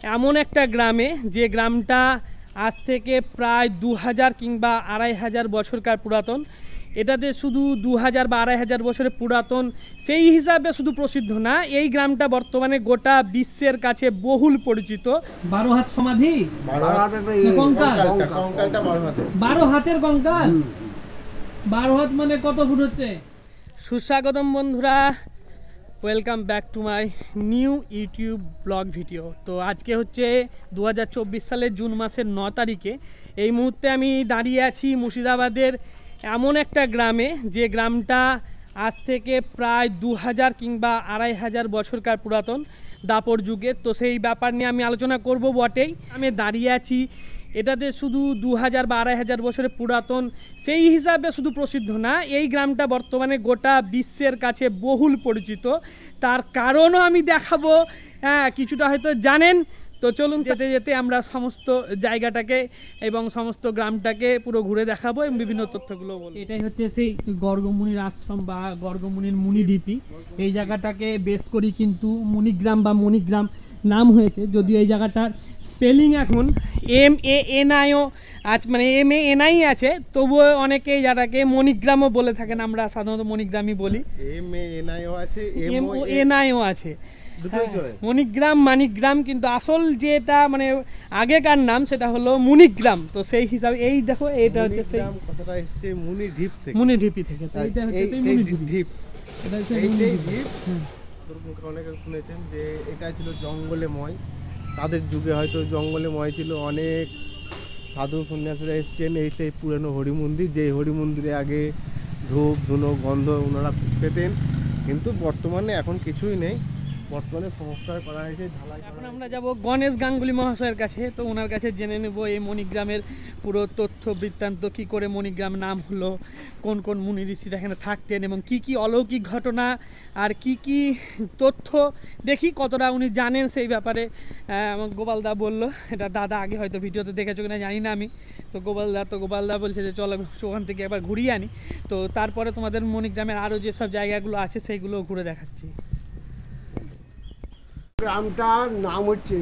এমন একটা গ্রামে যে গ্রামটা আজ থেকে প্রায় 2000 কিংবা 2500 বছরকার পুরাতন। এটাতে শুধু 2000 বা 2500 বছরের পুরাতন সেই হিসাবে শুধু প্রসিদ্ধ না, এই গ্রামটা বর্তমানে গোটা বিশ্বের কাছে বহুল পরিচিত। 12 হাত সমাধি, 12 হাতের কঙ্কাল। 12 হাত মানে কত ফুট হচ্ছে? সুস্বাগতম বন্ধুরা, welcome back to my new YouTube blog video. তো আজকে হচ্ছে 2024 সালের জুন মাসের 9 তারিখে। এই মুহূর্তে আমি দাঁড়িয়ে আছি মুর্শিদাবাদের এমন একটা গ্রামে যে গ্রামটা আজ থেকে প্রায় 2000 কিংবা 2500 বছরকার পুরাতন, দাপর যুগের। তো সেই ব্যাপার নিয়ে আমি আলোচনা করব বটেই। আমি দাঁড়িয়ে আছি, এটাতে শুধু 2000 বা 2500 বছরের পুরাতন সেই হিসাবে শুধু প্রসিদ্ধ না, এই গ্রামটা বর্তমানে গোটা বিশ্বের কাছে বহুল পরিচিত। তার কারণও আমি দেখাবো, কিছুটা হয়তো জানেন। তো চলুন, যেতে যেতে আমরা সমস্ত জায়গাটাকে এবং সমস্ত গ্রামটাকে পুরো ঘুরে দেখাবো এবং বিভিন্ন তথ্যগুলো বলবো। এটাই হচ্ছে সেই গর্গমুনির আশ্রম বা গর্গমুনির মুনিঢিপি। এই জায়গাটাকে বেস করি কিন্তু মুনিগ্রাম বা মণিগ্রাম নাম হয়েছে, যদিও এই জায়গাটার স্পেলিং এখন MANIO মানে MANI আছে, তবুও অনেকে এই জায়গাটাকে মণিগ্রামও বলে থাকেন। আমরা সাধারণত মণিগ্রামই বলি। MANIO আছে, MONIO আছে, মণিগ্রাম মানিগ্রাম, কিন্তু আসল যেটা মানে আগেকার নাম সেটা হলো মুনিগ্রাম। তো সেই হিসাবে এই দেখো, এটা হচ্ছে সেই কথাটা এসেছে মুনিঢিপ থেকে, মুনিঢিপি থেকে। তো এটা হচ্ছে সেই মুনিঢিপ। এটা হচ্ছে মুনিঢিপ। অনেকে শুনেছেন যে এটা ছিল জঙ্গলেময়, তাদের যুগে হয়তো জঙ্গলেময় ছিল। অনেক সাধু সন্ন্যাসীরা এসেছেন এই সেই পুরনো হরি মন্দির, যে হরি মন্দিরে আগে ধূপ ধুনো গন্ধ ওনারা পেতেন, কিন্তু বর্তমানে এখন কিছুই নেই। বর্তমানে সংস্কার করা হয়েছে, ঢালাই। এখন আমরা যাব গণেশ গাঙ্গুলি মহাশয়ের কাছে। তো ওনার কাছে জেনে নেব এই মণিগ্রামের পুরো তথ্য বৃত্তান্ত, কী করে মণিগ্রাম নাম হলো, কোন কোন মুনি ঋষিরা এখানে থাকতেন এবং কি কি অলৌকিক ঘটনা আর কি কি তথ্য, দেখি কতটা উনি জানেন সেই ব্যাপারে। আমার গোপালদা বললো, এটা দাদা আগে হয়তো ভিডিওতে দেখেছো কিনা জানি না আমি। তো গোপালদা বলছে যে চলো ওখান থেকে একবার ঘুরিয়ে আনি। তো তারপরে তোমাদের মণিগ্রামের আরও যেসব জায়গাগুলো আছে সেইগুলো ঘুরে দেখাচ্ছি। গ্রামটার নাম হচ্ছে,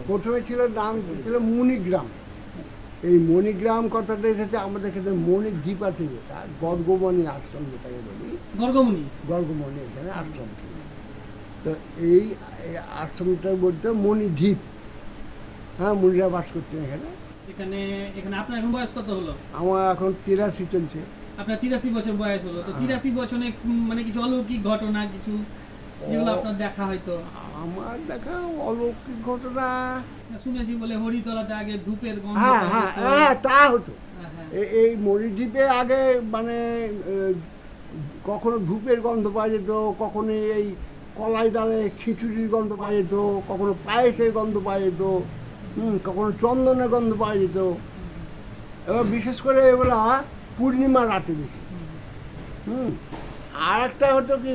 প্রথমে ছিল নাম ছিল মণিগ্রাম। এই মণিগ্রাম কথাটা এসেছে আমাদের ক্ষেত্রে মণিদ্বীপ আছে যেটা, গর্গমণি আশ্রম যেটাকে বলি, গর্গমণি এখানে আশ্রম ছিল। তো এই আশ্রমটার মধ্যে মণিদ্বীপ, মুনিরা বাস করতেন এখানে। এখানে আপনার এখন বয়স কত হলো? আমার এখন 83 চলছে। আপনার 83 বছর বয়স হলো। তো 83 বছরে মানে কিছু অলৌকিক ঘটনা কিছু যেগুলো আপনার দেখা হয়তো? আমার দেখা অলৌকিক ঘটনা শুনেছি বলে হরিতলাতে আগে ধূপের গন্ধ। হ্যাঁ তা হতো। এই মণিদ্বীপে আগে মানে কখনো ধূপের গন্ধ পাওয়া যেত, কখনো এই কলাই ডালে খিচুড়ির গন্ধ পাওয়া যেত, কখনো পায়েসের গন্ধ পাওয়া যেত, কখনো চন্দনের গন্ধ পাওয়া যেত। এবার বিশেষ করে এগুলা পূর্ণিমা রাতে বেশি। আর একটা হতো কি,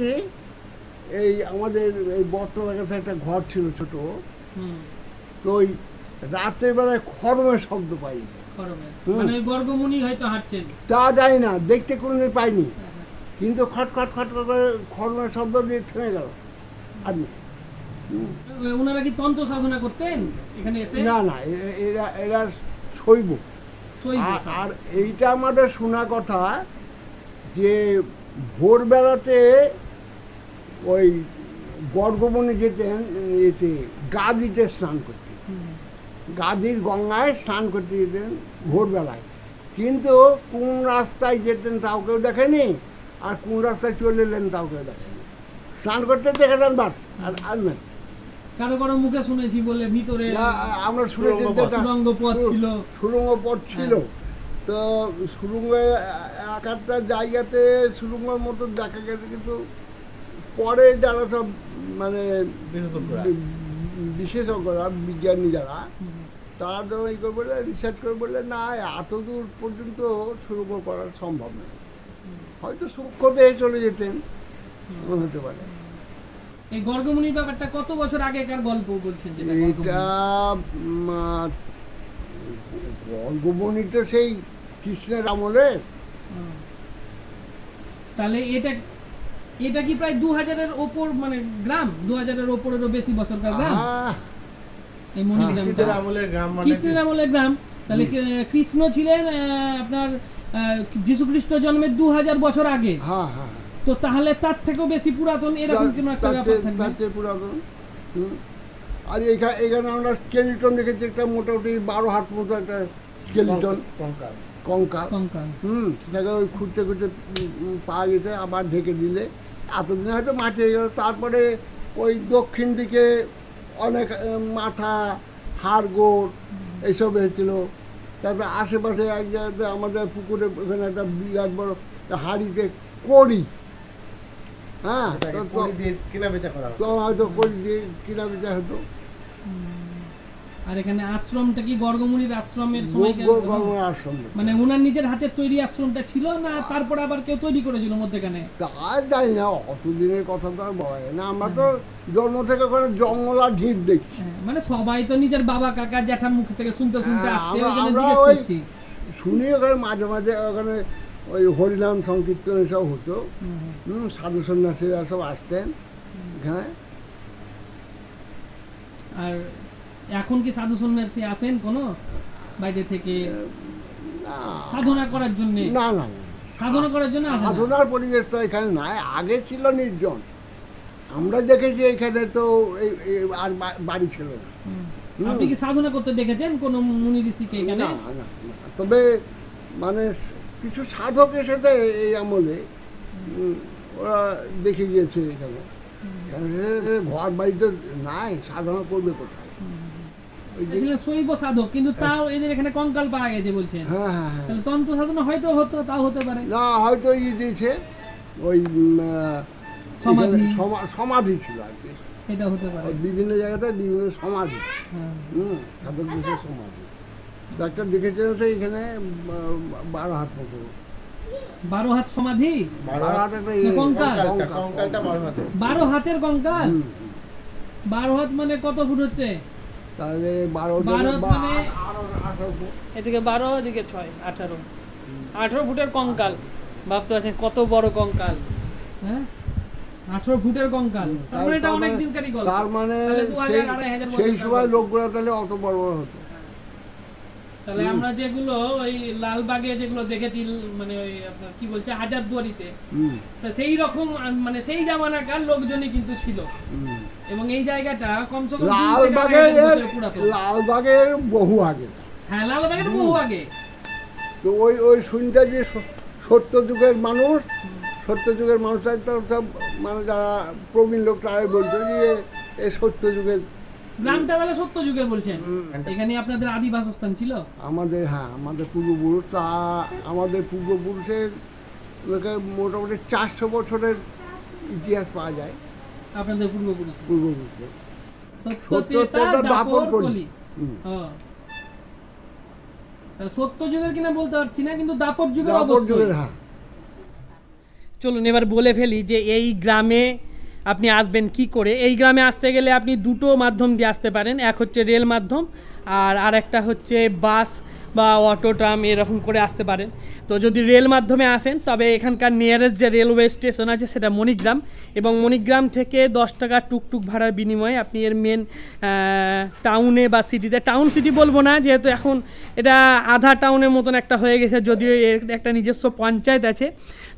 এই আমাদের এই বর্তমানের কাছে একটা ঘর ছিল ছোট, তো ওই রাতের বেলায় খড়মের শব্দ পাই। মানে গর্গমুনি হয়তো হাঁটছেন, তা জানি না, দেখতে কোনোদিন পাইনি, কিন্তু খট খট খট করে খড়মের শব্দ দিয়ে থেমে গেল। আপনি ওনারা কি তন্ত্র সাধনা করতেন এখানে এসে? না, এরা শৈব। আর এইটা আমাদের শোনা কথা যে ভোরবেলাতে ওই গর্গমণি যেতেন এতে গাদিতে স্নান করতে, গাদির গঙ্গায় স্নান করতে যেতেন ভোরবেলায়, কিন্তু কোন রাস্তায় যেতেন তাও কেউ দেখেনি, আর কোন রাস্তায় চলে এলেন তাও কেউ দেখেনি। স্নান করতে দেখেছেন বাস, আর নাই। কারো কারো মুখে শুনেছি বলে ভিতরে আমরা শুনেছি সুড়ঙ্গ পথ ছিল। তো সুড়ঙ্গে এক একটা জায়গাতে সুড়ঙ্গের মতো দেখা গেছে, কিন্তু পরে যারা সব মানে বিশেষজ্ঞরা বিজ্ঞানী যারা, তারা তো এই করে বলে রিসার্চ করে বললে না, এত দূর পর্যন্ত সুড়ঙ্গ করা সম্ভব নয়, হয়তো সূক্ষ্ম দেহে চলে যেতেন, হতে পারে। এই গর্গমুনির ব্যাপারটা কত বছর আগেকার গল্প বলছেন? এটা গর্গমণি তো সেই কৃষ্ণের আমলে। তাহলে এটা কি প্রায় 2000-এর ওপর মানে গ্রাম, 2000-এর ওপরেরও বেশি বছরকার গ্রাম? এই মণিগ্রামটা কৃষ্ণের আমলের গ্রাম মানে কৃষ্ণের আমলের গ্রাম। তাহলে কৃষ্ণ ছিলেন আপনার যীশু খ্রিস্ট জন্মের 2000 বছর আগে। হ্যাঁ হ্যাঁ তো তাহলে তার থেকেও বেশি পুরাতন এরকম কোনো একটা ব্যাপার থাকবে। তার চেয়ে পুরাতন। আর এখানে আমরা স্কেলিটন দেখেছি, একটা মোটামুটি 12 হাত মতো একটা স্কেলিটন কঙ্কাল। কঙ্কাল। কঙ্কাল। সেটাকে ওই খুঁড়তে খুঁড়তে পাওয়া গেছে, আবার ঢেকে দিলে এতদিনে হয়তো মাটি হয়ে গেল। তারপরে ওই দক্ষিণ দিকে অনেক মাথা, হাড়গোড় এইসব হয়েছিল। তারপরে আশেপাশে এক জায়গাতে আমাদের পুকুরে ওখানে একটা বিরাট বড় হাঁড়িতে কড়ি, হ্যাঁ, কেনা বেচা করা তো হয়তো কড়ি দিয়ে কিনা বেচা হতো। আর এখানে আশ্রমটা কি গর্গমুনির আশ্রমের সময় আশ্রম, মানে ওনার নিজের হাতের তৈরি আশ্রমটা ছিল না তারপরে আবার কেউ তৈরি করেছিল মধ্যেখানে? তা জানি না, অতদিনের কথা তো আর বলা যায় না। আমরা তো জন্ম থেকে ওখানে জঙ্গল আর ঢিপ দেখছি। মানে সবাই তো নিজের বাবা কাকা জ্যাঠার মুখ থেকে শুনতে শুনতে আসছে, ওই জন্য আমরা জিজ্ঞেস ওই করছি। শুনি ওখানে মাঝে মাঝে ওখানে ওই হরিনাম সংকীর্তন এসব হতো। সাধু সন্ন্যাসীরা সব আসতেন এখানে। আর এখন কি সাধু সন্ন্যাসী আসেন কোনো বাইরে থেকে না সাধনা করার জন্য? না না না, সাধনা করার জন্য আসেন না? সাধনার পরিবেশ তো এখানে নাই, আগে ছিল নির্জন। আমরা দেখেছি এখানে তো আর বাড়ি ছিল না। আপনি কি সাধনা করতে দেখেছেন কোনো মুনি ঋষিকে এখানে? না না না, তবে মানে কিছু সাধক এসেছে এই আমলে, ওরা দেখে গিয়েছে এখানে। ঘর বাড়িতে নাই, সাধনা করবে কোথায়? শৈব সাধক, কিন্তু তাও এদের এখানে কঙ্কাল পাওয়া গেছে বলছেন। হ্যাঁ হ্যাঁ হ্যাঁ, তাহলে তন্ত্র সাধনা হয়তো হতো, তাও হতে পারে। না হয়তো দিয়েছে ওই সমাধি। সমাধি ছিল আর কি, এটা হতে পারে। বিভিন্ন জায়গাতে বিভিন্ন সমাধি। হ্যাঁ। সাধক দেশের সমাধি। ডাক্তার দেখেছেন তো এখানে 12 হাত মতো। 12 হাত সমাধি? 12 হাত একটা না, কঙ্কাল। কঙ্কালটা 12 হাতে। 12 হাতের কঙ্কাল? 12 হাত মানে কত ফুট হচ্ছে? তাহলে 12 12 মানে 18 ফুট। এদিকে 12, এদিকে 6, 18। 18 ফুটের কঙ্কাল। ভাবতে পারছেন কত বড় কঙ্কাল? হ্যাঁ, 18 ফুটের কঙ্কাল। তারপরে এটা অনেক দিনকারই গল্প। তার মানে তাহলে 2000 2500 বছর সেই সময় লোকগুলো তাহলে অত বড় বড় হতো। তাহলে আমরা যেগুলো ওই লালবাগে যেগুলো দেখেছি, মানে ওই আপনার কি বলছে হাজারদুয়ারিতে, তা সেই রকম মানে সেই জামানাকার লোকজনই কিন্তু ছিল। এবং এই জায়গাটা কমসে কম 2 থেকে 2.5 বছর পুরাতন। লালবাগের বহু আগে। হ্যাঁ, লালবাগে তো বহু আগে। তো ওই শুনতে যে সত্য যুগের মানুষ, সত্য যুগের মানুষরা তো সব মানে যারা প্রবীণ লোক তারাই বলতো যে এই সত্য যুগের গ্রামটা তাহলে সত্য যুগের বলছেন। এখানে আপনাদের আদি বাসস্থান ছিল? আমাদের, হ্যাঁ, আমাদের পূর্বপুরুষ, তা আমাদের পূর্বপুরুষের মোটামুটি 400 বছরের ইতিহাস পাওয়া যায়। আপনাদের পূর্বপুরুষের? পূর্বপুরুষের সত্যতেতা দাপর কলি। সত্য যুগের কিনা বলতে পারছি না, কিন্তু দাপর যুগের অবশ্যই। হ্যাঁ। চলুন এবার বলে ফেলি যে এই গ্রামে আপনি আসবেন কি করে। এই গ্রামে আসতে গেলে আপনি দুটো মাধ্যম দিয়ে আসতে পারেন। এক হচ্ছে রেল মাধ্যম, আর একটা হচ্ছে বাস বা অটো, ট্রাম এরকম করে আসতে পারেন। তো যদি রেল মাধ্যমে আসেন তবে এখানকার নিয়ারেস্ট যে রেলওয়ে স্টেশন আছে সেটা মণিগ্রাম, এবং মণিগ্রাম থেকে 10 টাকা টুকটুক ভাড়ার বিনিময়ে আপনি এর মেন টাউনে বা সিটিতে, টাউন সিটি বলবো না যেহেতু এখন এটা আধা টাউনের মতন একটা হয়ে গেছে, যদিও এর একটা নিজস্ব পঞ্চায়েত আছে।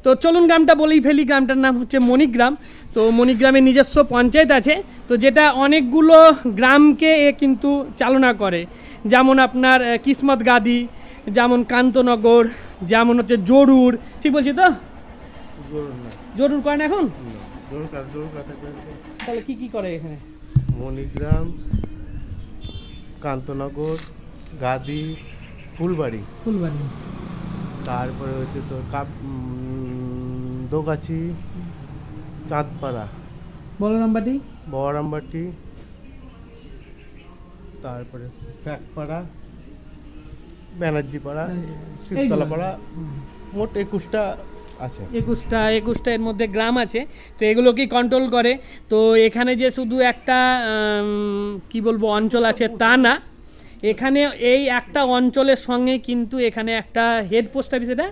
তো চলুন গ্রামটা বলেই ফেলি। গ্রামটার নাম হচ্ছে মণিগ্রাম। তো মণিগ্রামের নিজস্ব পঞ্চায়েত আছে, তো যেটা অনেকগুলো গ্রামকে এ কিন্তু চালনা করে। যেমন আপনার কিসমত গাদি, যেমন কান্তনগর, যেমন হচ্ছে জরুর, ঠিক বলছি তো? জরুর করেন এখন? তাহলে কি কি করে এখানে? মণিগ্রাম, কান্তনগর, গাদি, ফুলবাড়ি, তারপরে হচ্ছে তোর দোগাছি, চাঁদপাড়া, বড়রামবাটি, তারপরে শ্যাকপাড়া, ব্যানার্জিপাড়া, শিবতলাপাড়া, মোট 21টা আছে। 21টা এর মধ্যে গ্রাম আছে। তো এগুলোকেই কন্ট্রোল করে। তো এখানে যে শুধু একটা কি বলবো অঞ্চল আছে তা না, এখানে এই একটা অঞ্চলের সঙ্গে কিন্তু এখানে একটা হেড পোস্ট অফিস, এটা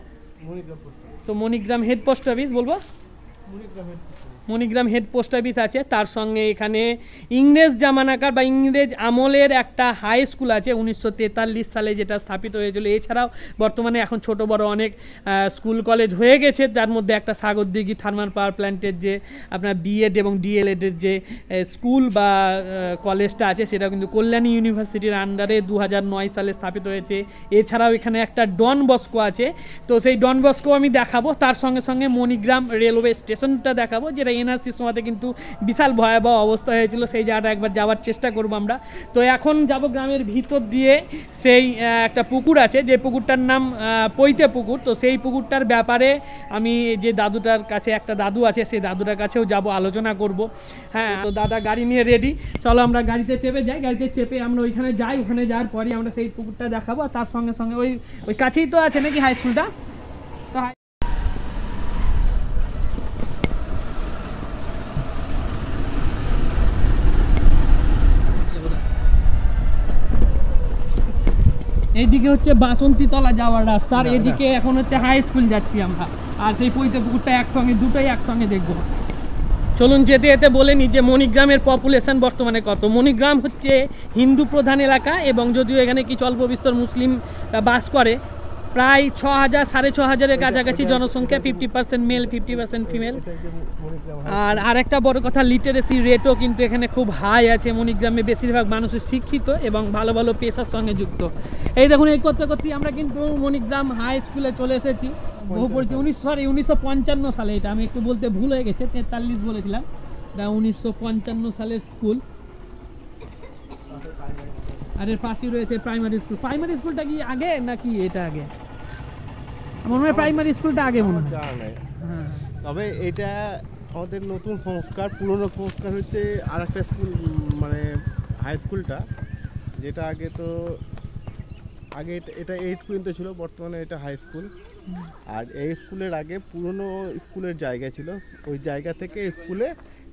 তো মণিগ্রাম হেড পোস্ট অফিস বলবো। মণিগ্রাম হেড পোস্ট অফিস আছে, তার সঙ্গে এখানে ইংরেজ জামানাকার বা ইংরেজ আমলের একটা হাই স্কুল আছে 1943 সালে যেটা স্থাপিত হয়েছিল। এছাড়াও বর্তমানে এখন ছোট বড় অনেক স্কুল কলেজ হয়ে গেছে, তার মধ্যে একটা সাগরদিঘি থার্মাল পাওয়ার প্ল্যান্টের যে আপনার বিএড এবং ডিএলএডের যে স্কুল বা কলেজটা আছে সেটা কিন্তু কল্যাণী ইউনিভার্সিটির আন্ডারে 2009 সালে স্থাপিত হয়েছে। এছাড়াও এখানে একটা ডন বস্কো আছে, তো সেই ডন বস্কো আমি দেখাবো, তার সঙ্গে সঙ্গে মণিগ্রাম রেলওয়ে স্টেশনটা দেখাবো, যেটা এনআরসির সময়তে কিন্তু বিশাল ভয়াবহ অবস্থা হয়েছিল, সেই জায়গাটা একবার যাওয়ার চেষ্টা করবো আমরা। তো এখন যাব গ্রামের ভিতর দিয়ে, সেই একটা পুকুর আছে, যে পুকুরটার নাম পৈতে পুকুর। তো সেই পুকুরটার ব্যাপারে আমি যে দাদুটার কাছে, একটা দাদু আছে, সেই দাদুটার কাছেও যাব, আলোচনা করব। হ্যাঁ, তো দাদা গাড়ি নিয়ে রেডি, চলো আমরা গাড়িতে চেপে যাই। গাড়িতে চেপে আমরা ওইখানে যাই, ওখানে যাওয়ার পরই আমরা সেই পুকুরটা দেখাবো। আর তার সঙ্গে সঙ্গে ওই কাছেই তো আছে নাকি হাই স্কুলটা, তো এইদিকে হচ্ছে বাসন্তীতলা যাওয়ার রাস্তা, আর এদিকে এখন হচ্ছে হাই স্কুল যাচ্ছি আমরা, আর সেই পৈতে পুকুরটা একসঙ্গে, দুটোই একসঙ্গে দেখবো। চলুন যেতে যেতে বলে নিই যে মণিগ্রামের পপুলেশন বর্তমানে কত। মণিগ্রাম হচ্ছে হিন্দু প্রধান এলাকা, এবং যদিও এখানে কিছু অল্প বিস্তর মুসলিম বাস করে, প্রায় 6,000 6,500-এর কাছাকাছি জনসংখ্যা, 50% মেল 50% ফিমেল। আর আরেকটা বড় কথা, লিটারেসি রেটও কিন্তু এখানে খুব হাই আছে। মণিগ্রামে বেশিরভাগ মানুষ শিক্ষিত এবং ভালো ভালো পেশার সঙ্গে যুক্ত। এই দেখুন, এই করতে করতেই আমরা কিন্তু মণিগ্রাম হাই স্কুলে চলে এসেছি। বহু পরিচয় 1955 সালে, এটা আমি একটু বলতে ভুল হয়ে গেছে, 43 বলেছিলাম, 1955 সালের স্কুল। আর এর পাশেই রয়েছে প্রাইমারি স্কুল। প্রাইমারি স্কুলটা কি আগে নাকি এটা আগে? আমার মনে হয় প্রাইমারি স্কুলটা আগে মনে হয়। হ্যাঁ, তবে এটা আমাদের নতুন সংস্কার। পুরনো সংস্কার হচ্ছে আর একটা স্কুল, মানে হাই স্কুলটা, যেটা আগে তো আগে এটা 8 পর্যন্ত ছিল, বর্তমানে এটা হাই স্কুল। আর এই স্কুলের আগে পুরনো স্কুলের জায়গা ছিল, ওই জায়গা থেকে স্কুলে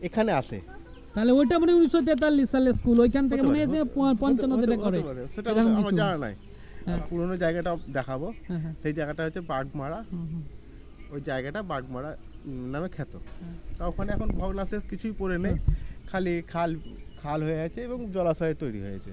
এখানে আসে। তাহলে ওইটা মানে 1943 সালের স্কুল, ওইখান থেকে মনে হয়েছে 55 করে, সেটা আমার জানা নাই। পুরনো জায়গাটা দেখাবো। সেই জায়গাটা হচ্ছে বাগমারা, ওই জায়গাটা বাগমারা নামে খ্যাত। তা ওখানে এখন ভগ্নাশেষ কিছুই পড়ে নেই, খালি খাল হয়ে আছে এবং জলাশয় তৈরি হয়েছে।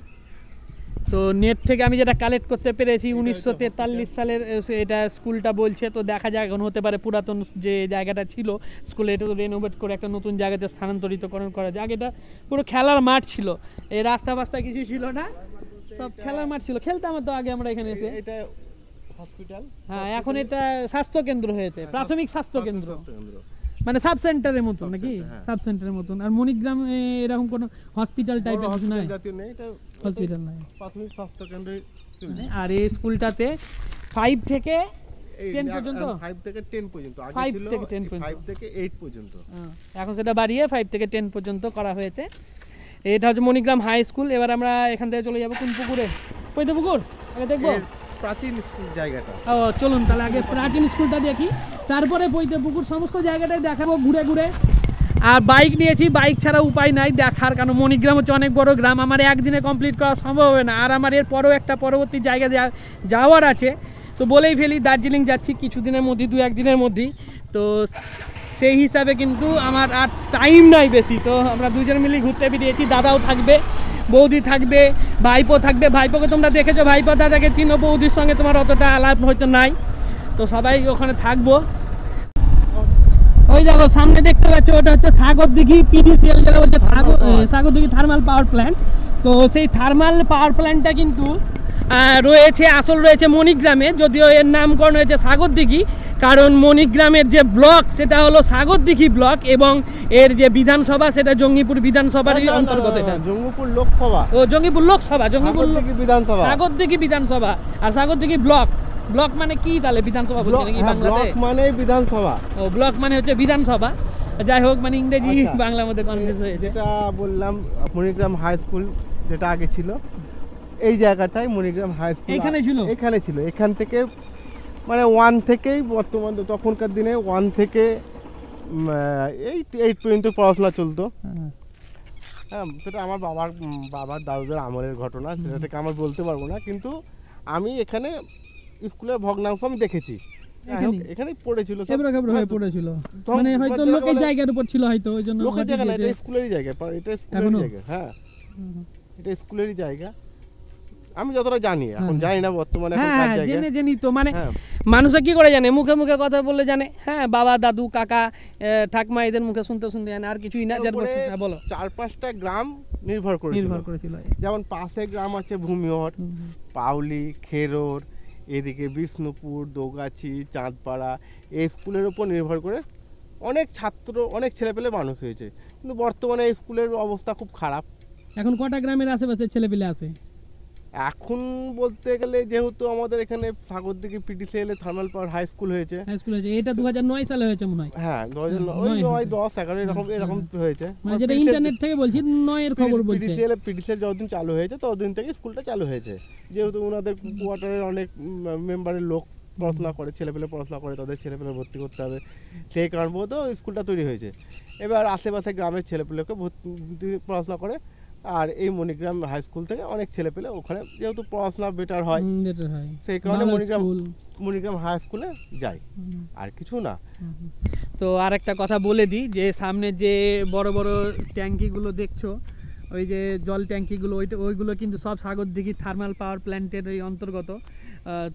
তো নেট থেকে আমি যেটা কালেক্ট করতে পেরেছি 1943 সালের এটা স্কুলটা বলছে। তো দেখা যায় এখন হতে পারে পুরাতন যে জায়গাটা ছিল স্কুলে, এটা তো রেনোভেট করে একটা নতুন জায়গাতে স্থানান্তরিতকরণ করা যায়। আগে এটা পুরো খেলার মাঠ ছিল, এই রাস্তা বাস্তা কিছু ছিল না, সব খেলার মাঠ ছিল, খেলতাম তো আগে আমরা এখানে এসে। এটা হসপিটাল, হ্যাঁ এখন এটা স্বাস্থ্য কেন্দ্র হয়েছে, প্রাথমিক স্বাস্থ্য কেন্দ্র, মানে সাব সেন্টারের মতন নাকি, সাব সেন্টারের মতন। আর মণিগ্রাম এরকম কোনো হসপিটাল টাইপের কিছু নাই, হসপিটাল নাই, প্রাথমিক স্বাস্থ্য কেন্দ্র। আর এই স্কুলটাতে 5 থেকে 10 পর্যন্ত, 5 থেকে 10 পর্যন্ত, আগে ছিল 5 থেকে 8 পর্যন্ত, এখন সেটা বাড়িয়ে 5 থেকে 10 পর্যন্ত করা হয়েছে। এটা হচ্ছে মণিগ্রাম হাই স্কুল। এবার আমরা এখান থেকে চলে যাবো কোন পুকুরে? পৈতে পুকুর আগে দেখবো, প্রাচীন স্কুল জায়গাটা। ও চলুন তাহলে আগে প্রাচীন স্কুলটা দেখি, তারপরে পৈতে পুকুর সমস্ত জায়গাটাই দেখাবো ঘুরে ঘুরে। আর বাইক নিয়েছি, বাইক ছাড়া উপায় নাই দেখার, কারণ মণিগ্রাম হচ্ছে অনেক বড় গ্রাম, আমার একদিনে কমপ্লিট করা সম্ভব হবে না। আর আমার এর পরেও একটা পরবর্তী জায়গা যাওয়ার আছে, তো বলেই ফেলি দার্জিলিং যাচ্ছি কিছুদিনের মধ্যে, 2-1 দিনের মধ্যেই। তো সেই হিসাবে কিন্তু আমার আর টাইম নাই বেশি, তো আমরা দুজন মিলে ঘুরতে বেরিয়েছি। দাদাও থাকবে, বৌদি থাকবে, ভাইপো থাকবে। ভাইপোকে তোমরা দেখেছো, ভাইপো দাদাকে চিনো, বৌদির সঙ্গে তোমার অতটা আলাপ হয়তো নাই, তো সবাই ওখানে থাকবো। ওই দেখো সামনে দেখতে পাচ্ছ, ওটা হচ্ছে সাগরদিঘি পিডিসিএল, যেটা বলছে সাগরদিঘি থার্মাল পাওয়ার প্ল্যান্ট। তো সেই থার্মাল পাওয়ার প্ল্যান্টটা কিন্তু রয়েছে, আসল রয়েছে মণিগ্রামে, যদিও এর নামকরণ হয়েছে সাগরদিঘি, কারণ মণিগ্রামের যে ব্লক সেটা হলো সাগরদিঘি ব্লক, এবং এর যে বিধানসভা সেটা জঙ্গিপুর বিধানসভারই অন্তর্গত। এটা জঙ্গিপুর লোকসভা, ও জঙ্গিপুর লোকসভা, জঙ্গিপুর বিধানসভা, সাগরদিঘি বিধানসভা। আর সাগরদিঘি ব্লক, ব্লক মানে কি তাহলে? বিধানসভা বলছে নাকি বাংলাতে? ব্লক মানে বিধানসভা, ও ব্লক মানে হচ্ছে বিধানসভা। যাই হোক, মানে ইংরেজি বাংলার মধ্যে কনফিউজ হয়েছে। যেটা বললাম মণিগ্রাম হাই স্কুল যেটা আগে ছিল, এই জায়গাটাই মণিগ্রাম হাই স্কুল এখানে ছিল। এখান থেকে মানে 1 থেকেই বর্তমান, তখনকার দিনে 1 থেকে 8 পর্যন্ত পড়াশোনা চলতো। হ্যাঁ, সেটা আমার বাবার দাদুদের আমলের ঘটনা, সেটা থেকে আমার বলতে পারবো না, কিন্তু আমি এখানে স্কুলের ভগ্নাংশ আমি দেখেছি। এখানেই পড়েছিল, এবড়ো খেবড়ো হয়ে পড়েছিল, মানে হয়তো লোকের জায়গার উপর ছিল, হয়তো ওই জন্য লোকের জায়গা না, এটা স্কুলেরই জায়গা, এটা স্কুলেরই জায়গা। হ্যাঁ, এটা স্কুলেরই জায়গা, আমি যতটা জানি, এখন জানি না বর্তমানে এখন কার জায়গা। জেনি তো মানে মানুষে কি করে জানে, মুখে মুখে কথা বললে জানে। হ্যাঁ, বাবা দাদু কাকা ঠাকমা এদের মুখে শুনতে শুনতে জানে, আর কিছুই না। হ্যাঁ বলো। 4-5টা গ্রাম নির্ভর করেছিল। যেমন পাশে গ্রাম আছে ভূমিহর, পাউলি, খেরোর, এদিকে বিষ্ণুপুর, দোগাছি, চাঁদপাড়া, এই স্কুলের উপর নির্ভর করে অনেক ছাত্র, অনেক ছেলেপেলে মানুষ হয়েছে। কিন্তু বর্তমানে এই স্কুলের অবস্থা খুব খারাপ। এখন কটা গ্রামের আশেপাশে ছেলেপেলে আছে? এখন বলতে গেলে যেহেতু আমাদের এখানে Sagardighi PTCL thermal power high school হয়েছে, এটা 2009 সালে হয়েছে মনে হয়। হ্যাঁ 2009, 10, 11 এরকম হয়েছে, মানে যেটা ইন্টারনেট থেকে বলছি, 9 এর খবর বলছে। পিটিসিএল যতদিন চালু হয়েছে ততদিন থেকে স্কুলটা চালু হয়েছে। যেহেতু ওনাদের কোয়ার্টারের অনেক মেম্বারের লোক পড়াশোনা করে, ছেলেপেলে পড়াশোনা করে, তাদের ছেলেপেলে ভর্তি করতে হবে, সেই কারণ মতো স্কুলটা তৈরি হয়েছে। এবার আশেপাশে গ্রামের ছেলেপেলেকে ভর্তি পড়াশোনা করে, আর এই মণিগ্রাম হাই স্কুল থেকে অনেক ছেলেপেলে ওখানে যেহেতু পড়াশোনা বেটার হয়, সেই কারণে মণিগ্রাম হাই স্কুলে যায়, আর কিছু না। তো আর একটা কথা বলে দিই, যে সামনে যে বড় বড় ট্যাঙ্কিগুলো দেখছো, ওই যে জল ট্যাঙ্কিগুলো, ওইগুলো কিন্তু সব সাগরদিঘি থার্মাল পাওয়ার প্ল্যান্টের ওই অন্তর্গত।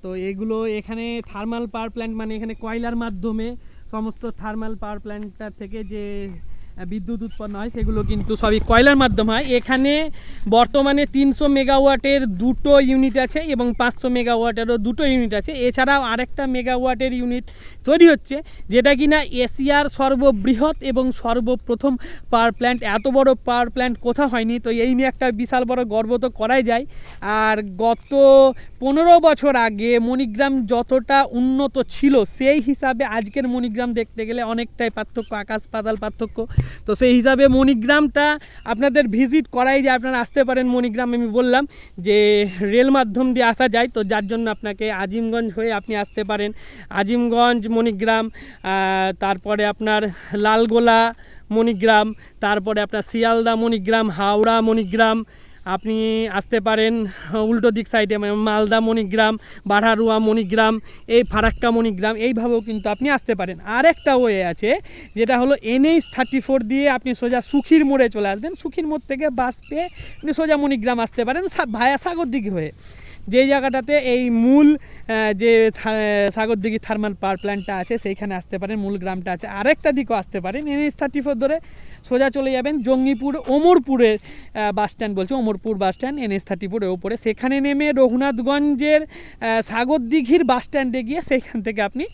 তো এগুলো এখানে থার্মাল পাওয়ার প্ল্যান্ট মানে এখানে কয়লার মাধ্যমে সমস্ত থার্মাল পাওয়ার প্ল্যান্টটা থেকে যে বিদ্যুৎ উৎপন্ন হয় সেগুলো কিন্তু সবই কয়লার মাধ্যমে হয়। এখানে বর্তমানে 300 মেগাওয়াটের 2টো ইউনিট আছে এবং 500 মেগাওয়াটেরও 2টো ইউনিট আছে। এছাড়াও আরেকটা মেগাওয়াটের ইউনিট তৈরি হচ্ছে, যেটা কিনা এশিয়ার সর্ববৃহৎ এবং সর্বপ্রথম পাওয়ার প্ল্যান্ট। এত বড় পাওয়ার প্ল্যান্ট কোথাও হয়নি, তো এই নিয়ে একটা বিশাল বড় গর্ব তো করাই যায়। আর গত 15 বছর আগে মণিগ্রাম যতটা উন্নত ছিল, সেই হিসাবে আজকের মণিগ্রাম দেখতে গেলে অনেকটাই পার্থক্য, আকাশ পাতাল পার্থক্য। তো সেই হিসাবে মণিগ্রামটা আপনাদের ভিজিট করাই যায়, আপনারা আসতে পারেন মণিগ্রাম। আমি বললাম যে রেল মাধ্যম দিয়ে আসা যায়, তো যার জন্য আপনাকে আজিমগঞ্জ হয়ে আপনি আসতে পারেন। আজিমগঞ্জ মণিগ্রাম, তারপরে আপনার লালগোলা মণিগ্রাম, তারপরে আপনার শিয়ালদা মণিগ্রাম, হাওড়া মণিগ্রাম, আপনি আসতে পারেন উল্টো দিক সাইডে, মালদা মণিগ্রাম, বাড়ারুয়া মণিগ্রাম, এই ফারাক্কা মণিগ্রাম, এইভাবেও কিন্তু আপনি আসতে পারেন। আর একটা ওয়ে আছে, যেটা হলো NH 34 দিয়ে আপনি সোজা সুখীর মোড়ে চলে আসবেন। সুখীর মোড় থেকে বাস পেয়ে আপনি সোজা মণিগ্রাম আসতে পারেন ভায়া সাগরদিঘি হয়ে। যে জায়গাটাতে এই মূল যে সাগরদিঘি থার্মাল পাওয়ার প্ল্যান্টটা আছে সেইখানে আসতে পারেন, মূল গ্রামটা আছে। আরেকটা দিকেও আসতে পারেন, NH 34 ধরে সোজা চলে যাবেন জঙ্গিপুর ওমরপুরের বাস স্ট্যান্ড বলছে, ওমরপুর বাস স্ট্যান্ড NH 34 ওপরে, সেখানে নেমে রঘুনাথগঞ্জের সাগরদিঘির বাস স্ট্যান্ডে গিয়ে সেইখান থেকে আপনি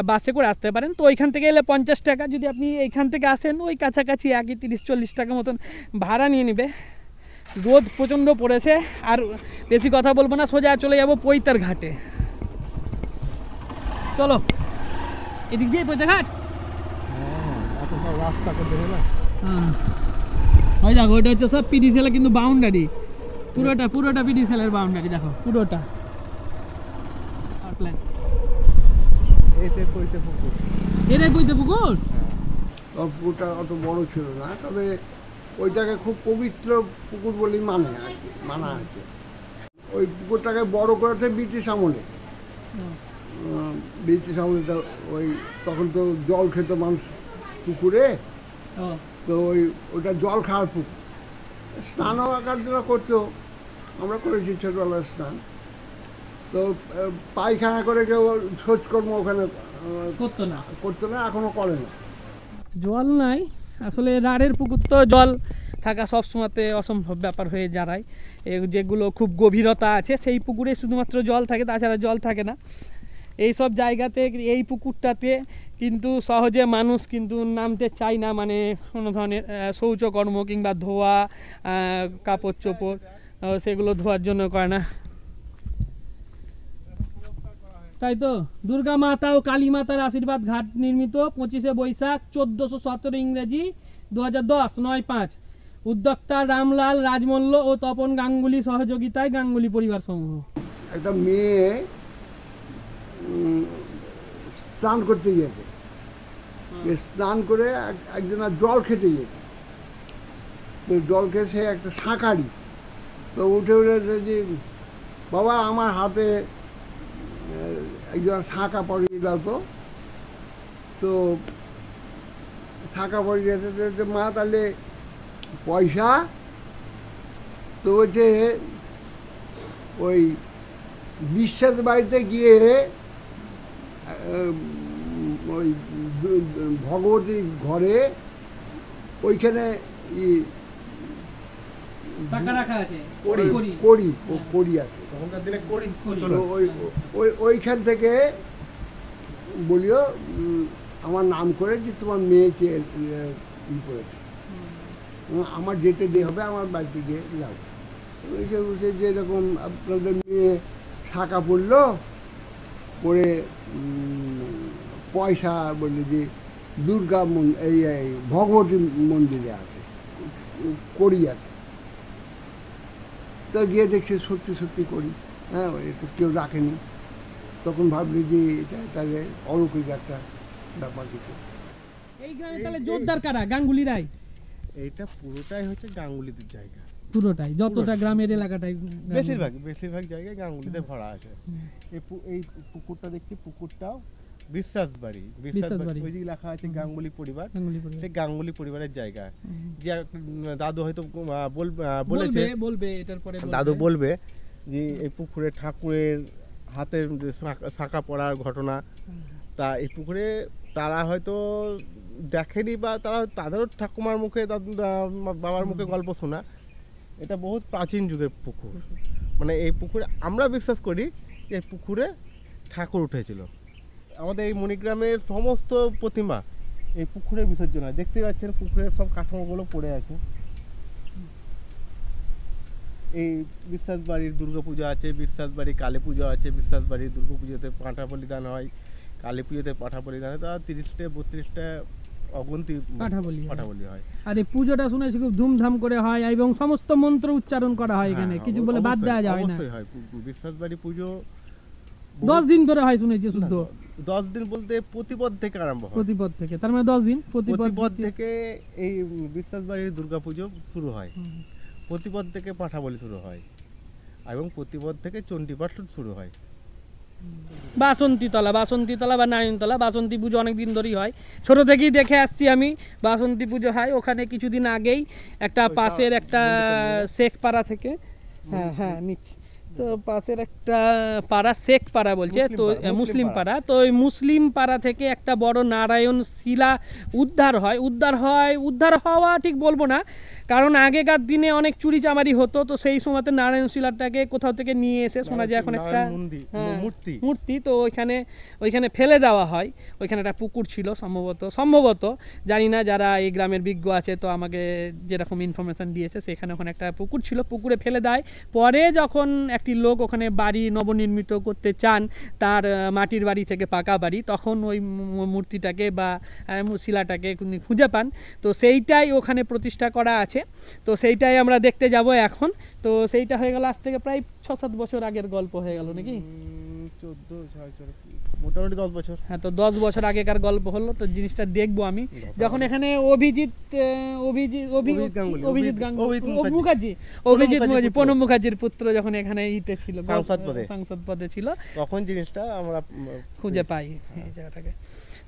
বাসে করে আসতে পারেন। তো ওইখান থেকে এলে 50 টাকা, যদি আপনি এইখান থেকে আসেন ওই কাছাকাছি 30-40 টাকা মতন ভাড়া নিয়ে নেবে। রোদ প্রচণ্ড পড়েছে, আর বেশি কথা বলবো না, সোজা চলে যাবো পৈতার ঘাটে। চলো এদিক দিয়ে পৈতার ঘাট। রাস্তা করতে না, ওই দেখো ওইটা হচ্ছে সব পিডিসিএল, কিন্তু বাউন্ডারি পুরোটা পিডিসিএলের বাউন্ডারি, দেখো পুরোটা এটাই পৈতে পুকুর। পুকুরটা অত বড় ছিল না, তবে ওইটাকে খুব পবিত্র পুকুর বলেই মানা আছে। ওই পুকুরটাকে বড় করেছে ব্রিটিশ আমলে। ওই তখন তো জল খেত মানুষ পুকুরে, তো ওটা জল খাওয়ার পুকুর, স্নানও আকার জন্য করতো, আমরা করেছি ছোটবেলার স্নান। তো পায়খানা করে কেউ শৌচকর্ম ওখানে করতো না, এখনো করে না। জল নাই আসলে, রাড়ের পুকুর তো জল থাকা সবসময়তে অসম্ভব ব্যাপার হয়ে দাঁড়ায়। যেগুলো খুব গভীরতা আছে সেই পুকুরে শুধুমাত্র জল থাকে, তাছাড়া জল থাকে না। এই সব জায়গাতে এই পুকুরটাতে কিন্তু সহজে মানুষ কিন্তু নামতে চায় না, মানে কোনো ধরনের শৌচকর্ম কিংবা ধোয়া কাপড় চোপড় সেগুলো ধোয়ার জন্য করে না। তাই তো দুর্গা মাতা ও কালী মাতার আশীর্বাদ ঘাট নির্মিত 25শে বৈশাখ 1417 ইংরেজি 2010 9/5। উদ্যোক্তা রামলাল রাজমল্ল ও তপন গাঙ্গুলি সহযোগিতায় গাঙ্গুলি পরিবার সমূহ। একটা মেয়ে স্নান করতে গিয়েছে, স্নান করে একজনের জল খেতে গিয়েছে, তো জল খেয়ে সে একটা শাঁখারি, তো উঠে যে বাবা আমার হাতে একজন শাঁখা পরিয়ে দাও তো, তো শাঁখা পরিয়ে দিতে মা তাহলে পয়সা, তো বলছে ওই বিশ্বাস বাড়িতে গিয়ে ওই ভগবতীর ঘরে ওইখানে টাকা রাখা আছে, করি আছে, তখনকার দিনে করি তো ওইখান থেকে বলিও আমার নাম করে যে তোমার মেয়েকে করেছে, আমার যেতে দিয়ে হবে, আমার বাড়িতে গিয়ে যাও। ওইখানে বলছে যে এরকম আপনাদের মেয়ে শাঁখা পড়লো, পরে পয়সা বললে যে দুর্গা এই ভগবতী মন্দিরে আছে, করি আছে। তো গিয়ে দেখছি সত্যি সত্যি করি, হ্যাঁ তো কেউ রাখেনি। তখন ভাবলি যে এটা তাহলে অলৌকিক একটা ব্যাপার কিছু। এই গ্রামে তাহলে জোরদার কারা? গাঙ্গুলি রায়? এইটা পুরোটাই হচ্ছে গাঙ্গুলিদের জায়গা, পুরোটাই যতটা গ্রামের এলাকাটাই বেশিরভাগ জায়গায় গাঙ্গুলিতে ভরা আছে। এই পুকুরটা দেখছি, পুকুরটাও বিশ্বাস বাড়ি, ওইদিকে লেখা আছে গাঙ্গুলি পরিবার, সেই গাঙ্গুলি পরিবারের জায়গা। যে দাদু হয়তো বলবে এটার পরে, দাদু বলবে যে এই পুকুরে ঠাকুরের হাতে শাঁখা পড়ার ঘটনা। তা এই পুকুরে তারা হয়তো দেখেনি, বা তারা তাদেরও ঠাকুমার মুখে বাবার মুখে গল্প শোনা। এটা বহুত প্রাচীন যুগের পুকুর, মানে এই পুকুরে আমরা বিশ্বাস করি যে পুকুরে ঠাকুর উঠেছিল। আমাদের এই মণিগ্রামের সমস্ত প্রতিমা এই পুকুরে বিসর্জন হয়। দেখতে পাচ্ছেন পুকুরের সব কাঠামোগুলো পড়ে আছে। এই বিশ্বাস বাড়ির দুর্গাপূজা আছে, বিশ্বাস বাড়ি কালী পুজো আছে। বিশ্বাস বাড়ির দুর্গাপুজোতে পাঁঠা বলিদান হয়, কালী পুজোতে পাঁঠা বলিদান হয়। তা 30টা 32টা অগন্তি পাঁঠা বলি হয়। আর এই পুজোটা শুনেছি খুব ধুমধাম করে হয় এবং সমস্ত মন্ত্র উচ্চারণ করা হয় এখানে, কিছু বলে বাদ দেওয়া যায় না। বিশ্বাস বাড়ি পুজো 10 দিন ধরে হয় শুনেছি। শুদ্ধ 10 দিন বলতে প্রতিপদ থেকে আরম্ভ হয়, প্রতিপদ থেকে, তার মানে 10 দিন প্রতিপদ থেকে এই বিশ্বাস বাড়ির দুর্গাপুজো শুরু হয়। প্রতিপদ থেকে পাঁঠা বলি শুরু হয় এবং প্রতিপদ থেকে চণ্ডীপাঠ শুরু হয়। বাসন্তীতলা বা নারায়ণতলা বাসন্তী পুজো অনেক দিন ধরেই হয়, ছোট থেকেই দেখে আসছি আমি। বাসন্তী পুজো হয় ওখানে। কিছুদিন আগেই একটা পাশের একটা শেখ পাড়া থেকে, হ্যাঁ নিচ্ছি তো, পাশের একটা পাড়া শেখ পাড়া বলছে তো, মুসলিম পাড়া। তো ওই মুসলিম পাড়া থেকে একটা বড় নারায়ণ শিলা উদ্ধার হওয়া ঠিক বলবো না, কারণ আগেকার দিনে অনেক চুরি চামারি হতো। তো সেই সময়তে নারায়ণ শিলাটাকে কোথাও থেকে নিয়ে এসে শোনা যায় এখন একটা মূর্তি, তো ওইখানে ফেলে দেওয়া হয়। ওইখানে একটা পুকুর ছিল সম্ভবত জানি না, যারা এই গ্রামের বিজ্ঞ আছে তো আমাকে যেরকম ইনফরমেশন দিয়েছে, সেখানে ওখানে একটা পুকুর ছিল, পুকুরে ফেলে দেয়। পরে যখন একটি লোক ওখানে বাড়ি নবনির্মিত করতে চান, তার মাটির বাড়ি থেকে পাকা বাড়ি, তখন ওই মূর্তিটাকে বা শিলাটাকে খুঁজে পান। তো সেইটাই ওখানে প্রতিষ্ঠা করা আছে। তো সেইটাই আমরা দেখতে যাব এখন। তো সেইটা হয়ে গেল আজ থেকে প্রায় 6-7 বছর আগের গল্প হয়ে গেল নাকি? 14 মোটামুটি 10 বছর। হ্যাঁ, তো 10 বছর আগেকার গল্প হলো। তো জিনিসটা দেখবো আমি যখন এখানে অভিজিৎ প্রণব মুখার্জির পুত্র যখন এখানে ছিল, সাংসদ পদে ছিল, তখন জিনিসটা আমরা খুঁজে পাই এই জায়গাটাকে।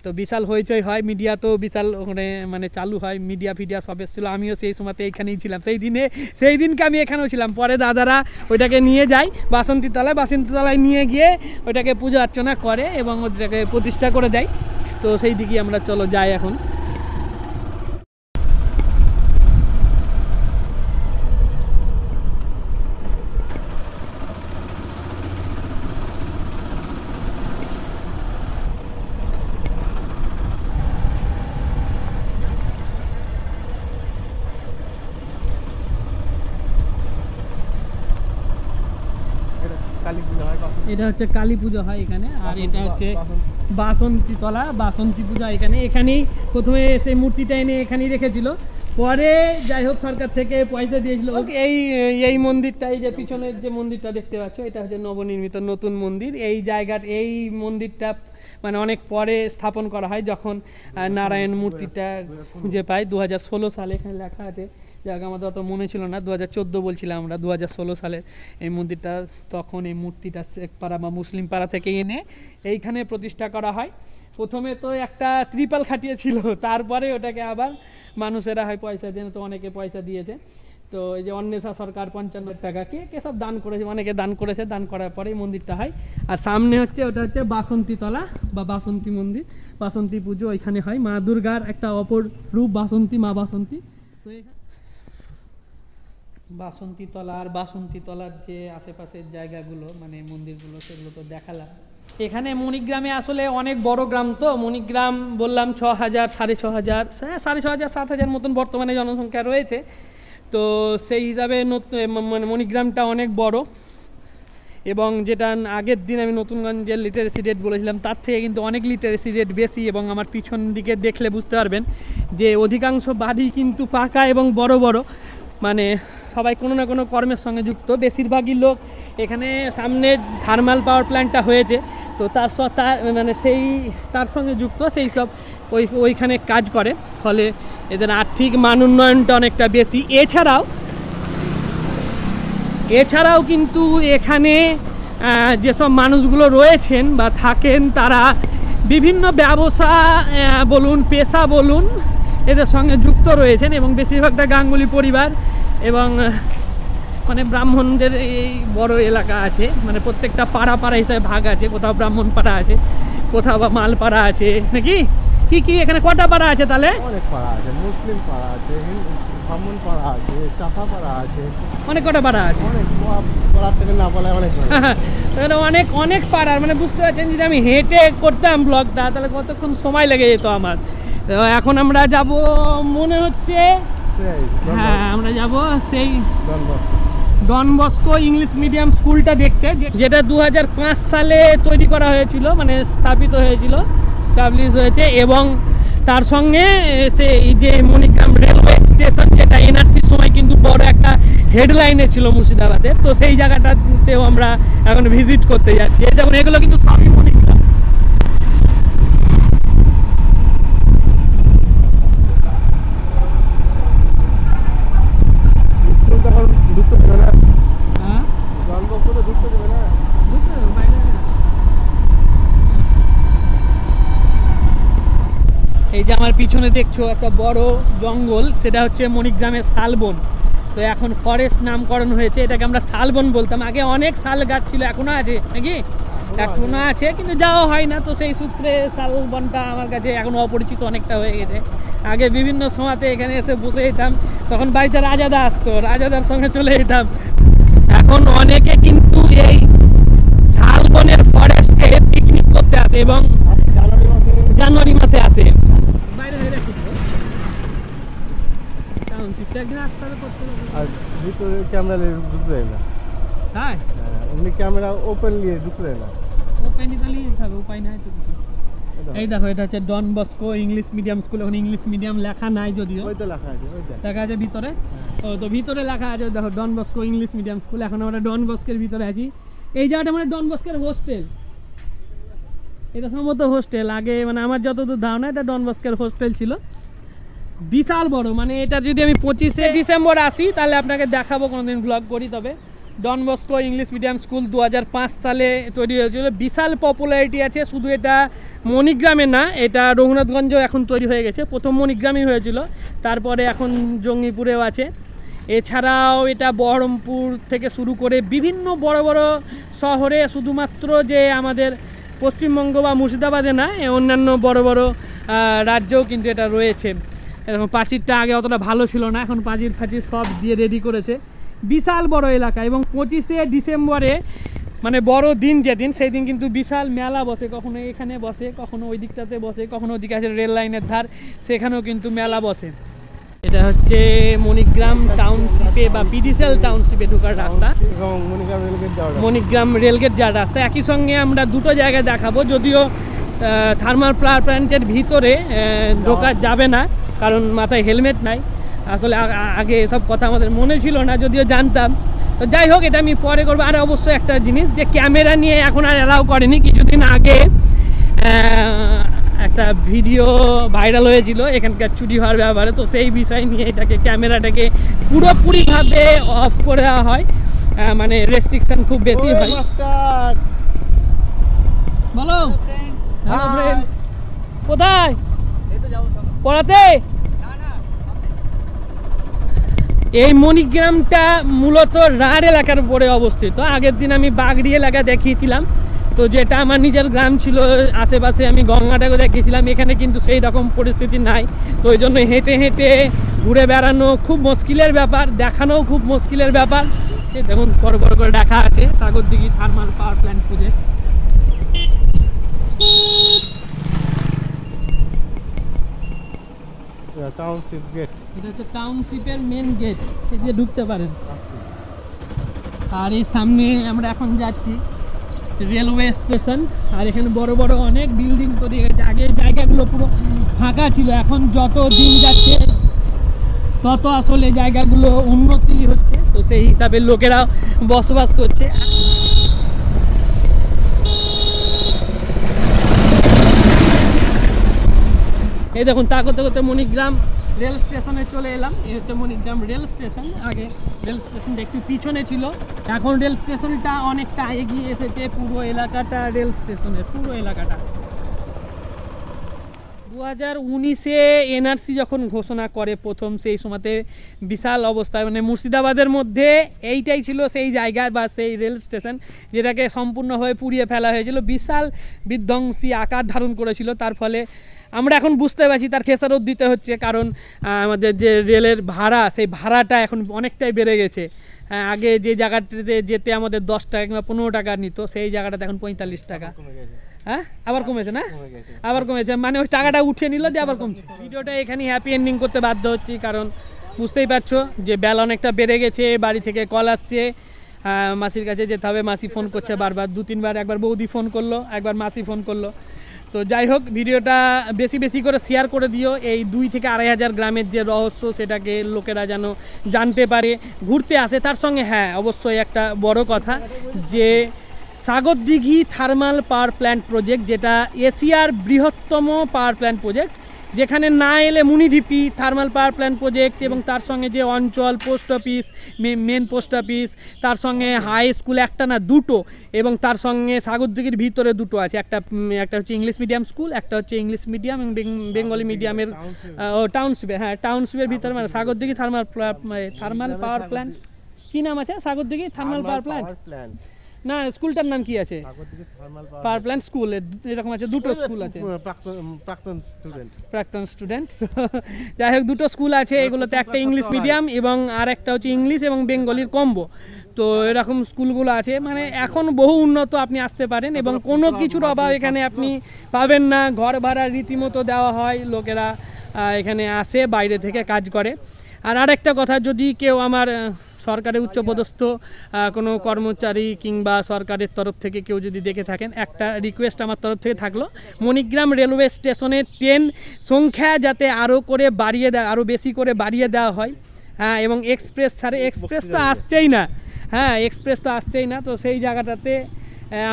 তো বিশাল হইচই হয়, মিডিয়া তো বিশাল ওখানে মানে চালু হয়, মিডিয়া সব এসেছিল। আমিও সেই সময়তে এইখানেই ছিলাম, সেই দিনকে আমি এখানেও ছিলাম। পরে দাদারা ওইটাকে নিয়ে যায় বাসন্তীতলায় নিয়ে গিয়ে ওইটাকে পূজা অর্চনা করে এবং ওইটাকে প্রতিষ্ঠা করে দেয়। তো সেই দিকে আমরা চলো যাই এখন। এটা হচ্ছে কালী পুজো হয় এখানে, আর এটা হচ্ছে বাসন্তী পূজা এখানেই প্রথমে সেই মূর্তিটা এনে এখানেই রেখেছিল। পরে যাই হোক সরকার থেকে পয়সা দিয়েছিল। এই মন্দিরটা, এই যে পিছনের যে মন্দিরটা দেখতে পাচ্ছ, এটা হচ্ছে নবনির্মিত নতুন মন্দির। এই মন্দিরটা মানে অনেক পরে স্থাপন করা হয়, যখন নারায়ণ মূর্তিটা খুঁজে পায় 2016 সালে। এখানে লেখা আছে যাক আমাদের অত মনে ছিল না, 2014 বলছিলাম আমরা, 2016 সালে এই মন্দিরটা, তখন এই মূর্তিটা শেখ পাড়া বা মুসলিম পাড়া থেকে এনে এইখানে প্রতিষ্ঠা করা হয়। প্রথমে তো একটা ত্রিপাল খাটিয়েছিল, তারপরে ওটাকে আবার মানুষেরা হয় পয়সা দিয়ে, তো অনেকে পয়সা দিয়েছে। তো এই যে অন্বেষা সরকার 55 টাকা কে সব দান করেছে, অনেকে দান করেছে, দান করার পরেই মন্দিরটা হয়। আর সামনে হচ্ছে ওটা হচ্ছে বাসন্তী তলা বা বাসন্তী মন্দির, বাসন্তী পুজো ওইখানে হয়, মা দুর্গার একটা অপর রূপ বাসন্তী, মা বাসন্তী। তো এখানে বাসন্তী তলা আর বাসন্তী তলার যে আশেপাশের জায়গাগুলো মানে মন্দিরগুলো, সেগুলো তো দেখালাম। এখানে মণিগ্রামে আসলে অনেক বড় গ্রাম, তো মণিগ্রাম বললাম 6,000 6,500 6,500 7,000 মতন বর্তমানে জনসংখ্যা রয়েছে। তো সেই হিসাবে মানে মণিগ্রামটা অনেক বড়, এবং যেটা আগের দিন আমি নতুনগঞ্জের লিটারেসি রেট বলেছিলাম তার থেকে কিন্তু অনেক লিটারেসি রেট বেশি। এবং আমার পিছন দিকে দেখলে বুঝতে পারবেন যে অধিকাংশ বাড়ি কিন্তু পাকা এবং বড় বড়, মানে সবাই কোনো না কোনো কর্মের সঙ্গে যুক্ত। বেশিরভাগই লোক এখানে সামনে থার্মাল পাওয়ার প্ল্যান্টটা হয়েছে, তো তার মানে তার সঙ্গে যুক্ত, সেই সব ওইখানে কাজ করে, ফলে এদের আর্থিক মান উন্নয়নটা অনেকটা বেশি। এছাড়াও কিন্তু এখানে যেসব মানুষগুলো রয়েছেন বা থাকেন, তারা বিভিন্ন ব্যবসা বলুন, পেশা বলুন, এদের সঙ্গে যুক্ত রয়েছেন, এবং বেশিরভাগটা গাঙ্গুলি পরিবার এবং মানে ব্রাহ্মণদের এই বড় এলাকা আছে, মানে প্রত্যেকটা পাড়া পাড়া হিসাবে ভাগ আছে, কোথাও ব্রাহ্মণ পাড়া আছে, কোথাও বা মাল পাড়া আছে, নাকি কি এখানে কটা পাড়া আছে তাহলে? অনেক পাড়া আছে, মুসলিম পাড়া আছে, ব্রাহ্মণ পাড়া আছে, চাষা পাড়া আছে, অনেক কটা পাড়া আছে, অনেক পাড়ার থেকে না বলে অনেক অনেক অনেক পাড়ার, মানে বুঝতে পারছেন যদি আমি হেঁটে করতাম ব্লগটা তাহলে কতক্ষণ সময় লেগে যেত আমার। তো এখন আমরা যাব মনে হচ্ছে, হ্যাঁ আমরা যাব সেই ডন বস্কো ইংলিশ মিডিয়াম স্কুলটা দেখতে, যেটা 2005 সালে তৈরি করা হয়েছিল, মানে স্থাপিত হয়েছিল, স্টাবলিশ হয়েছে। এবং তার সঙ্গে এই যে মণিগ্রাম রেলওয়ে স্টেশন, যেটা এনআরসির সময় কিন্তু বড় একটা হেডলাইনে ছিল মুর্শিদাবাদের, তো সেই জায়গাটাতেও আমরা এখন ভিজিট করতে যাচ্ছি। যেমন এগুলো কিন্তু সবই মণিগ্রাম। এই যে আমার পিছনে দেখছো একটা বড় জঙ্গল, সেটা হচ্ছে মণিগ্রামের শালবন। তো এখন ফরেস্ট নামকরণ হয়েছে, এটাকে আমরা শালবন বলতাম। আগে অনেক শাল গাছ ছিল, এখনো আছে নাকি? এখনো আছে, কিন্তু যাওয়া হয় না, তো সেই সূত্রে শালবনটা আমার কাছে এখন অপরিচিত অনেকটা হয়ে গেছে। আগে বিভিন্ন সময়তে এখানে এসে বসে যেতাম, তখন বাড়িতে রাজাদা আসতো, রাজাদার সঙ্গে চলে যেতাম। এখন অনেকে কিন্তু এই শালবনের ফরেস্টে পিকনিক করতে আসে, এবং জানুয়ারি মাসে আসে। আর ভিতরে ক্যামেরা ঢুকতে দেয় না, তাই এমনি ক্যামেরা ওপেন নিয়ে ঢুকতে দেয় না, ওপেনই তো নিয়ে থাকবে, উপায় নাই তো। এই দেখো এটা হচ্ছে Don Bosco English medium school, এখন ইংলিশ মিডিয়াম লেখা নাই যদিও, ওই তো লেখা আছে, ওই দেখা আছে ভিতরে। তো ভিতরে লেখা আছে দেখো Don Bosco English medium school. এখন আমরা ডন বস্কের ভিতরে আছি। এই জায়গাটা মানে ডন বস্কের হোস্টেল, এটা সম্ভবত হোস্টেল আগে, মানে আমার যতদূর ধারণা এটা ডন বস্কের হোস্টেল ছিল। বিশাল বড়, মানে এটা যদি আমি 25শে ডিসেম্বর আসি তাহলে আপনাকে দেখাবো, কোনোদিন ব্লগ করি। তবে Don Bosco English medium school 2005 সালে তৈরি হয়েছিল, বিশাল পপুলারিটি আছে। শুধু এটা মণিগ্রামে না, এটা রঘুনাথগঞ্জেও এখন তৈরি হয়ে গেছে। প্রথম মণিগ্রামই হয়েছিল, তারপরে এখন জঙ্গিপুরেও আছে। এছাড়াও এটা বহরমপুর থেকে শুরু করে বিভিন্ন বড় বড় শহরে, শুধুমাত্র যে আমাদের পশ্চিমবঙ্গ বা মুর্শিদাবাদে না, অন্যান্য বড় বড় রাজ্যেও কিন্তু এটা রয়েছে। এরকম প্রাচীরটা আগে অতটা ভালো ছিল না, এখন প্রাচীর সব দিয়ে রেডি করেছে। বিশাল বড় এলাকা, এবং 25শে ডিসেম্বরে মানে বড় দিন যেদিন, সেই দিন কিন্তু বিশাল মেলা বসে। কখনো এখানে বসে, কখনো ওই দিকটাতে বসে, কখনো ওদিকে আছে রেল লাইনের ধার, সেখানেও কিন্তু মেলা বসে। এটা হচ্ছে মণিগ্রাম টাউনশিপে বা পিডিসিএল টাউনশিপে ঢোকার রাস্তা, মণিগ্রাম রেলগেট যাওয়ার রাস্তা। একই সঙ্গে আমরা দুটো জায়গায় দেখাবো, যদিও থার্মাল পাওয়ার প্ল্যান্টের ভিতরে ঢোকা যাবে না, কারণ মাথায় হেলমেট নাই। আসলে আগে এসব কথা আমাদের মনে ছিল না, যদিও জানতাম। তো যাই হোক, এটা আমি পরে করবো। আর অবশ্যই একটা জিনিস, যে ক্যামেরা নিয়ে এখন আর অ্যালাউ করেনি। কিছুদিন আগে একটা ভিডিও ভাইরাল হয়েছিল এখানকার চুরি হওয়ার ব্যাপারে, তো সেই বিষয় নিয়ে এটাকে ক্যামেরাটাকে পুরোপুরিভাবে অফ করে দেওয়া হয়, মানে রেস্ট্রিকশন খুব বেশি হয়। বলো হ্যালো ফ্রেন্ড, কোথায় পড়াতে? এই মণিগ্রামটা মূলত রাঢ় এলাকার উপরে অবস্থিত। আগের দিন আমি বাগড়ি এলাকা দেখিয়েছিলাম, তো যেটা আমার নিজের গ্রাম ছিল, আশেপাশে আমি গঙ্গাটাকে দেখিয়েছিলাম। এখানে কিন্তু সেই রকম পরিস্থিতি নাই, তো ওই জন্য হেঁটে হেঁটে ঘুরে বেড়ানো খুব মুশকিলের ব্যাপার, দেখানোও খুব মুশকিলের ব্যাপার। সে দেখুন বড় বড় করে দেখা আছে Sagardighi thermal power plant project. Township gate, এটা হচ্ছে টাউনশিপের মেন গেট, এই যে ঢুকতে পারেন। আর এই সামনে আমরা এখন যাচ্ছি রেলওয়ে স্টেশন, আর এখানে বড় বড় অনেক বিল্ডিং তৈরি হয়েছে। আগে এই জায়গাগুলো পুরো ফাঁকা ছিল, এখন যত দিন যাচ্ছে তত আসলে জায়গাগুলো উন্নতি হচ্ছে, তো সেই হিসাবে লোকেরা বসবাস করছে। এই দেখুন তা করতে করতে মণিগ্রাম রেল স্টেশনে চলে এলাম। এই হচ্ছে মণিগ্রাম রেল স্টেশন। আগে রেল স্টেশনটা একটু পিছনে ছিল, এখন রেল স্টেশনটা অনেকটা এগিয়ে এসেছে। পুরো এলাকাটা রেল স্টেশনের, পুরো এলাকাটা। 2019-এ এনআরসি যখন ঘোষণা করে প্রথম, সেই সময়তে বিশাল অবস্থায়, মানে মুর্শিদাবাদের মধ্যে এইটাই ছিল সেই জায়গা বা সেই রেল স্টেশন যেটাকে সম্পূর্ণভাবে পুড়িয়ে ফেলা হয়েছিল। বিশাল বিধ্বংসী আকার ধারণ করেছিল। তার ফলে আমরা এখন বুঝতে পারছি তার খেসারত দিতে হচ্ছে, কারণ আমাদের যে রেলের ভাড়া, সেই ভাড়াটা এখন অনেকটাই বেড়ে গেছে। আগে যে জায়গাটাতে যেতে আমাদের 10 টাকা কিংবা 15 টাকা নিত, সেই জায়গাটাতে এখন 45 টাকা। হ্যাঁ, আবার কমেছে না? আবার কমেছে, মানে ওই টাকাটা উঠিয়ে নিল যে আবার কমছে। ভিডিওটা এখানে হ্যাপি এন্ডিং করতে বাধ্য হচ্ছি, কারণ বুঝতেই পারছো যে বেলা অনেকটা বেড়ে গেছে। বাড়ি থেকে কল আসছে, মাসির কাছে যেতে হবে। মাসি ফোন করছে বারবার, 2-3 বার, একবার বৌদি ফোন করলো, একবার মাসি ফোন করলো। তো যাই হোক, ভিডিওটা বেশি বেশি করে শেয়ার করে দিও। এই 2 থেকে 2.5 হাজার গ্রামের যে রহস্য, সেটাকে লোকেরা যেন জানতে পারে, ঘুরতে আসে। তার সঙ্গে হ্যাঁ, অবশ্যই একটা বড় কথা যে Sagardighi thermal power plant project, যেটা এশিয়ার বৃহত্তম পাওয়ার প্ল্যান্ট প্রজেক্ট, যেখানে না এলে মুনিডিপি থার্মাল পাওয়ার প্ল্যান্ট প্রজেক্ট এবং তার সঙ্গে যে অঞ্চল post office, main post office, তার সঙ্গে হাই স্কুল একটা না দুটো, এবং তার সঙ্গে সাগরদিঘির ভিতরে দুটো আছে। একটা হচ্ছে ইংলিশ মিডিয়াম স্কুল, একটা হচ্ছে ইংলিশ মিডিয়াম এবং বেঙ্গলি মিডিয়ামের টাউনশিপে। হ্যাঁ, টাউনশিপের ভিতরে মানে সাগরদিঘি থার্মাল পাওয়ার প্ল্যান্ট। কী নাম আছে সাগরদিঘি থার্মাল পাওয়ার প্ল্যান্ট? না, স্কুলটার নাম কি আছে? পাওয়ার প্ল্যান্ট স্কুল, এরকম আছে, দুটো স্কুল আছে। প্রাক্তন স্টুডেন্ট যাই হোক, দুটো স্কুল আছে এগুলোতে, একটা ইংলিশ মিডিয়াম এবং আর একটা হচ্ছে ইংলিশ এবং বেঙ্গলির কম্বো। তো এরকম স্কুলগুলো আছে, মানে এখন বহু উন্নত। আপনি আসতে পারেন এবং কোনো কিছুর অভাব এখানে আপনি পাবেন না। ঘর ভাড়া রীতিমতো দেওয়া হয়, লোকেরা এখানে আসে বাইরে থেকে কাজ করে। আর আরেকটা কথা, যদি কেউ আমার সরকারের উচ্চপদস্থ কোনো কর্মচারী কিংবা সরকারের তরফ থেকে কেউ যদি দেখে থাকেন, একটা রিকোয়েস্ট আমার তরফ থেকে থাকলো, মণিগ্রাম রেলওয়ে স্টেশনের ট্রেন সংখ্যা যাতে আরও বেশি করে বাড়িয়ে দেওয়া হয়। হ্যাঁ, এবং এক্সপ্রেস ছাড়ে, এক্সপ্রেস তো আসছেই না। হ্যাঁ, এক্সপ্রেস তো আসছেই না, তো সেই জায়গাটাতে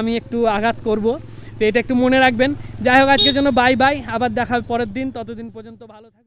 আমি একটু আঘাত করব, তো এটা একটু মনে রাখবেন। যাই হোক, আজকের জন্য বাই বাই, আবার দেখা পরের দিন, ততদিন পর্যন্ত ভালো থাকবেন।